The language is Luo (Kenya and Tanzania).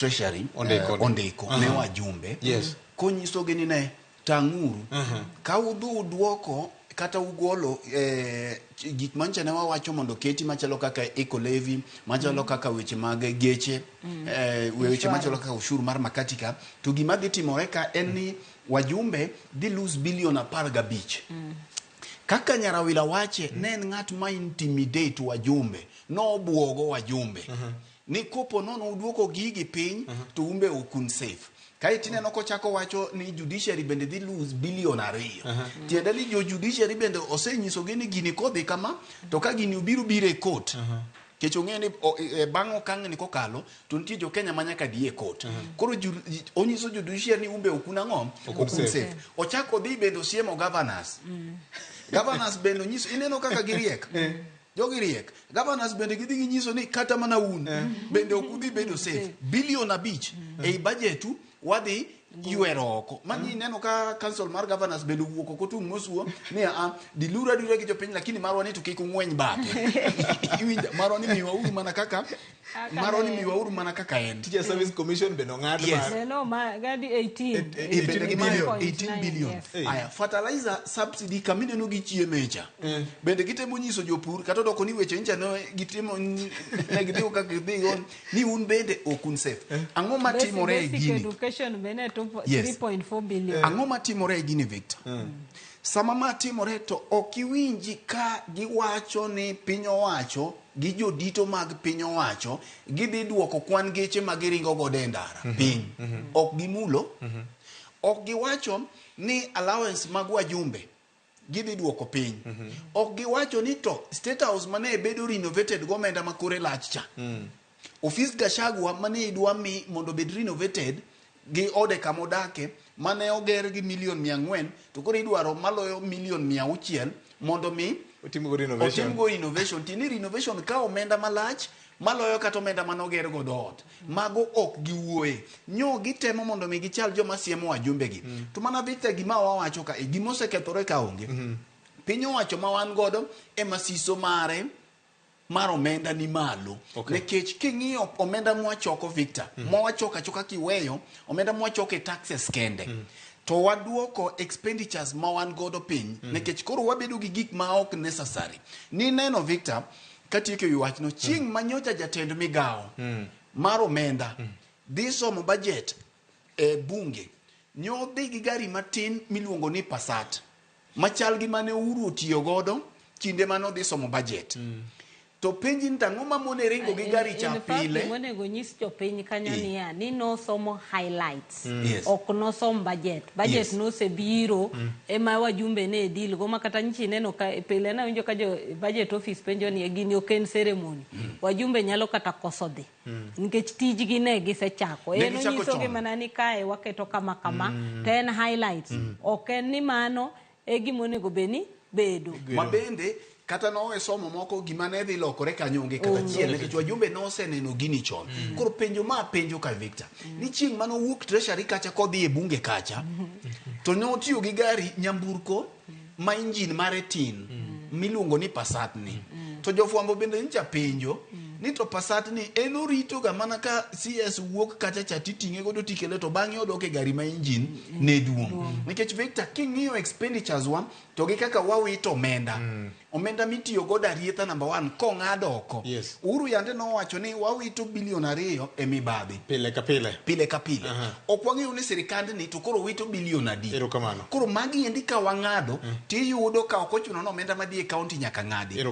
treasury ondiko ne wajumbe konyiso gini ne tanguru ka udhu duoko kata ugolo gik mancha ne wawacho mondo keti machalo kaka eco levy machalo kaka weche mag geche weche machalo kaka ushuru mar makatika to gima dhi timore ka en ni wajumbe dhi lose bilion 15 kaka Nyarawila wache ne en ng'at ma intimidate wajumbe no buogo wajumbe ni kopo nono uduoko gigi piny to umbe okun safe kai tineno kochako wacho ni judiciary bende dhi lose bilion 2 tiende ni jo judiciary bende osenyiso gini gini kodhi kama to ka gini ubiru bire court kech ong'eni bang' okang' ni kokalo to nitie jo Kenya manyaka die court koro onyiso judiciary ni umbe okuna ng'om okun safe ochako dhi bende osiemo governors bende onyiso ineno kaka giriek jogi riek governors bende gidhi ginyiso ni kata mana un bende okudhi bedo safe bilion 5 ei budgetu wadhi yuero oko mani neno ka council mar governors bende wuoko kotung mosuo ni dilura dira gi jopiny lakini marwa ni to kik ng'weny bape marwa ni miwa uru mana kaka en Teacher Service Commission bende ng'ad no ma gadi 18 billion aya fertilizer subsidy kamine no gi chiemecha bende gitemo nyiso jopur kata doko ni weche ncha no gitemo ne gidhigo kaka gidhigo ni un bende okun safe ang'o matimore gini education bende to 3.4 billion ang'o matimore gini Victor sama matimore to okiwinji ka giwacho ni piny owacho gi jodito mag piny owacho gidhi duoko kwan geche mag ringo go dendara piny ok gimulo ok giwacho ni allowance mag wajumbe gidhi duoko piny ok giwacho ni to state house mane bedo renovated gomenda makore lach cha office Gachagua mane idwa mi mondo bed renovated gi ode kamodake mane oger gi milion 400 to koro idwaro maloyo milion 600 mondo mi otimgo renovation tini renovation ka omenda malach maloyo kata omenda manoger go dot mago ok giwuoye nyo gitemo mondo mi gichal joma siemo wajumbe gi to mana Victor gima wawacho ka gima osekethore ka onge piny owacho ma wan godo e masiso mare mar omenda ni malo nekech king'iyo omenda mwachoko Victor mwachoko achoka kiweyo omenda mwachoko e taxes kende to waduoko expenditures ma wan godo piny nekech koro wabedo gi gik ma ok necessary ni neno Victor katieko wi wachno chieng' manyocha jatend migao mar omenda dhi somo budget e bunge nyodhi gi gari matin miluongo ni Passat machal gi mane Uhuru otiyo godo kinde mano dhi somo budget to penji ntang'o mamone ringo gi gari cha pile monego nyis jopiny kanyo niya ni no somo highlights ok no som budget no se biro ema wajumbe ne deal go makata nchi neno ka pile na winjo ka jo budget office penjo ni gini oken ceremony wajumbe nyalo kata koso dhi nikech tijgi ne gisechako eno nyiso gi manani kae waketo kama to en highlights ok en ni mano gimonego beni bedo mabende kata no e somo moko gima ne dhi lokore kanyonge kata chiel nikech wajumbe no oseneno gini chon koro penjo ka Victor ni chieng' mano wuok treasury kacha kodhi e bunge kacha to ne otiyo gi gari nyamburko ma engine mare tin miluongo ni Passat ni to jofwambo bende ncha penjo ni to Passat ni en orito ga mana ka CS wuok kacha cha titinge godo tikele to bang'e odok e gari ma engine ne duong nikech Victor king'iyo expenditures wa to gi kaka wawito omenda mitiyo godo Arietha number 1 kong'ado oko Uhuru yande no wacho ni wawito bilion 2 e mibadhi pile ka pile ok wang'eyo ni sirikand ni to koro wito bilion 3 koro magi endi ka wang'ado tiyudo ka ok ochuno no omenda madhi e county nyaka ng'adi